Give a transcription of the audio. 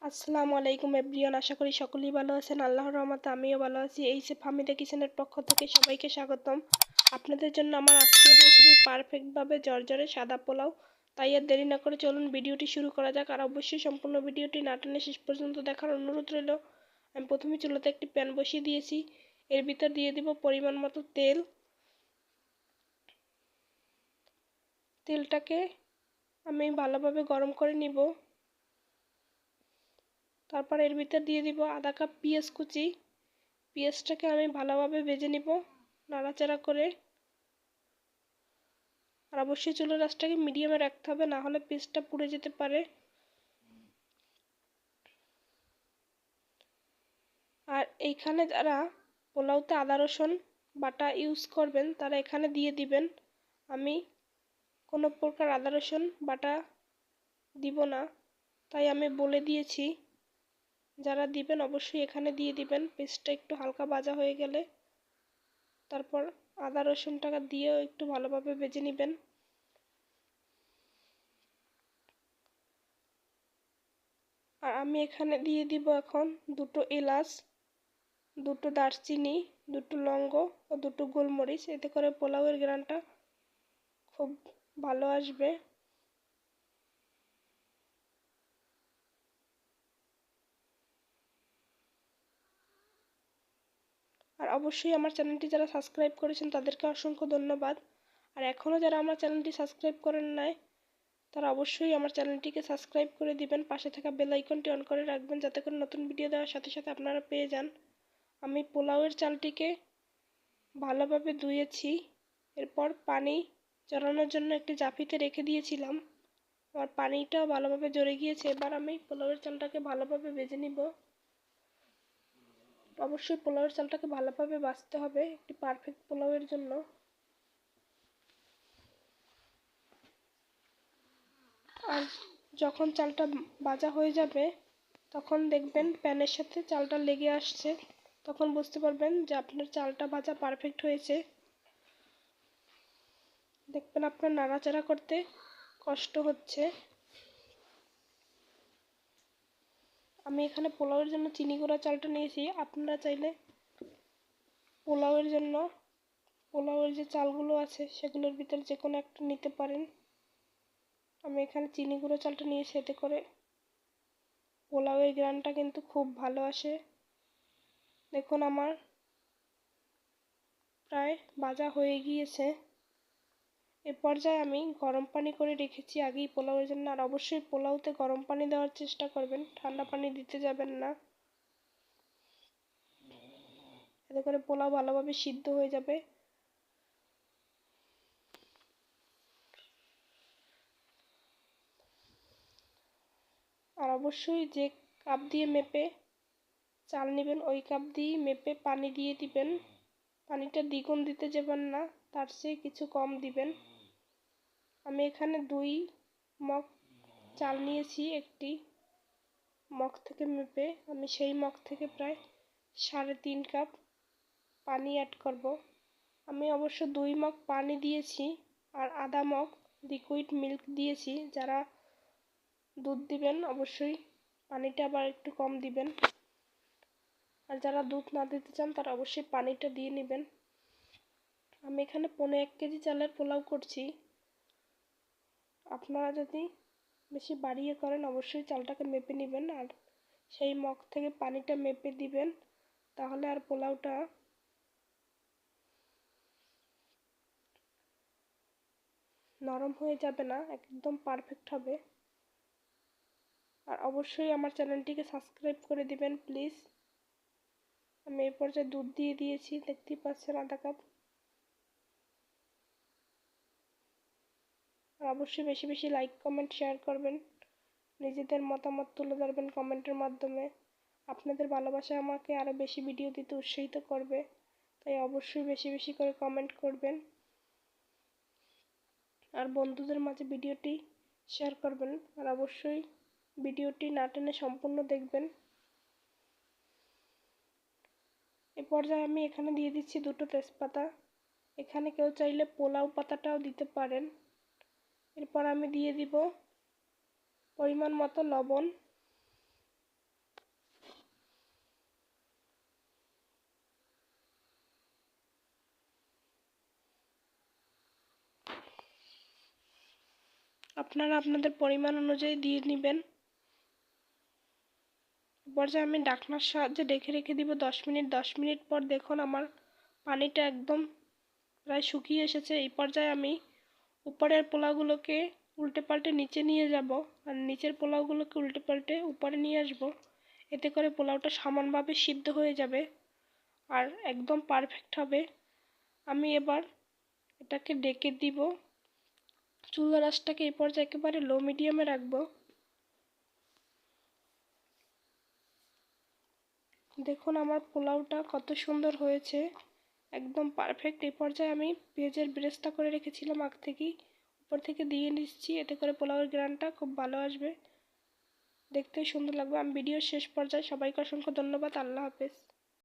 আসসালামু আলাইকুম এভরিওয়ান, আশা করি সকলেই ভালো আছেন। আল্লাহর রহমতে আমিও ভালো আছি। এই সে ফাহমিদা কিচেনের পক্ষ থেকে সবাইকে স্বাগতম। আপনাদের জন্য আমার আজকের রেসিপি পারফেক্টভাবে জর্জরে সাদা পোলাও। তাই আর দেরি না করে চলুন ভিডিওটি শুরু করা যাক। আর অবশ্যই সম্পূর্ণ ভিডিওটি না টেনে শেষ পর্যন্ত দেখার অনুরোধ রইল। আমি প্রথমে চুলাতে একটি প্যান বসিয়ে দিয়েছি। এর ভিতর দিয়ে দিব পরিমাণ মতো তেল। তেলটাকে আমি ভালোভাবে গরম করে নিব। তারপর এর ভিতর দিয়ে দিব আধা কাপ পেঁয়াজ কুচি। পেঁয়াজটাকে আমি ভালোভাবে ভেজে নিব নাড়াচাড়া করে। আর অবশ্যই চুলার আঁচটাকে মিডিয়ামে রাখতে হবে, না হলে পেঁয়াজটা পুড়ে যেতে পারে। আর এইখানে যারা পোলাওতে আদা রসুন বাটা ইউজ করবেন তারা এখানে দিয়ে দিবেন। আমি কোনো প্রকার আদা রসুন বাটা দিব না, তাই আমি বলে দিয়েছি। যারা দিবেন অবশ্যই এখানে দিয়ে দিবেন। পেস্টটা একটু হালকা ভাজা হয়ে গেলে তারপর আদা রসুনটাকে দিয়েও একটু ভালোভাবে ভেজে নেবেন। আর আমি এখানে দিয়ে দিব এখন দুটো এলাচ, দুটো দারচিনি, দুটো লবঙ্গ ও দুটো গোলমরিচ। এতে করে পোলাওয়ের ঘ্রাণটা খুব ভালো আসবে। আর অবশ্যই আমার চ্যানেলটি যারা সাবস্ক্রাইব করেছেন তাদেরকে অসংখ্য ধন্যবাদ। আর এখনও যারা আমার চ্যানেলটি সাবস্ক্রাইব করেন নাই তারা অবশ্যই আমার চ্যানেলটিকে সাবস্ক্রাইব করে দিবেন। পাশে থাকা বেল আইকনটি অন করে রাখবেন যাতে করে নতুন ভিডিও দেওয়ার সাথে সাথে আপনারা পেয়ে যান। আমি পোলাওয়ের চালটিকে ভালোভাবে ধুয়েছি। এরপর পানি ঝরানোর জন্য একটি জাফিতে রেখে দিয়েছিলাম। আমার পানিটাও ভালোভাবে ঝরে গিয়েছে। এবার আমি পোলাওয়ের চালটাকে ভালোভাবে ভেজে নিব। অবশ্যই পোলাওয়ের চালটাকে ভালোভাবে ভাজতে হবে একটি পারফেক্ট পোলাওয়ের জন্য। আর যখন চালটা ভাজা হয়ে যাবে তখন দেখবেন প্যানের সাথে চালটা লেগে আসছে, তখন বুঝতে পারবেন যে আপনার চালটা ভাজা পারফেক্ট হয়েছে। দেখবেন আপনার নাড়াচাড়া করতে কষ্ট হচ্ছে। আমি এখানে পোলাওয়ের জন্য চিনি গুঁড়া চালটা নিয়েছি। আপনারা চাইলে পোলাওয়ের জন্য পোলাওয়ের যে চালগুলো আছে সেগুলোর ভিতরে যে কোনো একটা নিতে পারেন। আমি এখানে চিনি গুঁড়ো চালটা নিয়েছি, এতে করে পোলাওয়ের ঘ্রাণটা কিন্তু খুব ভালো আসে। দেখুন আমার প্রায় ভাজা হয়ে গিয়েছে। এ পর্যায়ে আমি গরম পানি করে রেখেছি আগেই পোলাওয়ের জন্য। আর অবশ্যই পোলাওতে গরম পানি দেওয়ার চেষ্টা করবেন, ঠান্ডা পানি দিতে যাবেন না। এতে করে পোলাও ভালোভাবে সিদ্ধ হয়ে যাবে। আর অবশ্যই যে কাপ দিয়ে মেপে চাল নেবেন ওই কাপ দিয়ে মেপে পানি দিয়ে দিবেন। পানিটা দ্বিগুণ দিতে যাবেন না, তার চেয়ে কিছু কম দিবেন। আমি এখানে 2 মগ চাল নিয়েছি। একটি মগ থেকে মেপে আমি সেই মগ থেকে প্রায় 3.5 কাপ পানি অ্যাড করব। আমি অবশ্য 2 মগ পানি দিয়েছি আর আধা মগ লিকুইড মিল্ক দিয়েছি। যারা দুধ দিবেন অবশ্যই পানিটা আবার একটু কম দিবেন। আর যারা দুধ না দিতে চান তারা অবশ্যই পানিটা দিয়ে নেবেন। আমি এখানে 1.5 কেজি চালের পোলাও করছি। আপনারা যদি বেশি বাড়িয়ে করেন অবশ্যই চালটাকে মেপে নেবেন আর সেই মগ থেকে পানিটা মেপে দিবেন, তাহলে আর পোলাওটা নরম হয়ে যাবে না, একদম পারফেক্ট হবে। আর অবশ্যই আমার চ্যানেলটিকে সাবস্ক্রাইব করে দিবেন প্লিজ। আমি এই পর্যায়ে দুধ দিয়ে দিয়েছি, দেখতেই পাচ্ছেন আধা কাপ। আর অবশ্যই বেশি বেশি লাইক কমেন্ট শেয়ার করবেন, নিজেদের মতামত তুলে ধরবেন কমেন্টের মাধ্যমে। আপনাদের ভালোবাসা আমাকে আরও বেশি ভিডিও দিতে উৎসাহিত করবে, তাই অবশ্যই বেশি বেশি করে কমেন্ট করবেন। আর বন্ধুদের মাঝে ভিডিওটি শেয়ার করবেন। আর অবশ্যই ভিডিওটি না টেনে সম্পূর্ণ দেখবেন। এ পর্যায়ে আমি এখানে দিয়ে দিচ্ছি 2টো তেজপাতা। এখানে কেউ চাইলে পোলাও পাতাটাও দিতে পারেন। এরপর আমি দিয়ে দিব পরিমাণ মতো লবণ। আপনারা আপনাদের পরিমাণ অনুযায়ী দিয়ে নেবেন। পর্যায়ে আমি ঢাকনার সাহায্যে রেখে দিব 10 মিনিট। 10 মিনিট পর দেখুন আমার পানিটা একদম প্রায় শুকিয়ে এসেছে। এই পর্যায়ে আমি উপরের পোলাওগুলোকে উল্টে পাল্টে নিচে নিয়ে যাব, আর নিচের পোলাওগুলোকে উল্টে পাল্টে উপরে নিয়ে আসব। এতে করে পোলাওটা সমানভাবে সিদ্ধ হয়ে যাবে আর একদম পারফেক্ট হবে। আমি এবার এটাকে ঢেকে দিব। চুলার আঁচটাকে এই পর্যায়ে একেবারে লো মিডিয়ামে রাখবো। দেখুন আমার পোলাওটা কত সুন্দর হয়েছে, একদম পারফেক্ট। এই পর্যায়ে আমি পেঁয়াজের বেরেস্তা করে রেখেছিলাম আগ থেকেই, উপর থেকে দিয়ে নিচ্ছি। এতে করে পোলাওয়ের গ্রানটা খুব ভালো আসবে, দেখতেও সুন্দর লাগবে। আমি ভিডিওর শেষ পর্যায়ে, সবাইকে অসংখ্য ধন্যবাদ। আল্লাহ হাফেজ।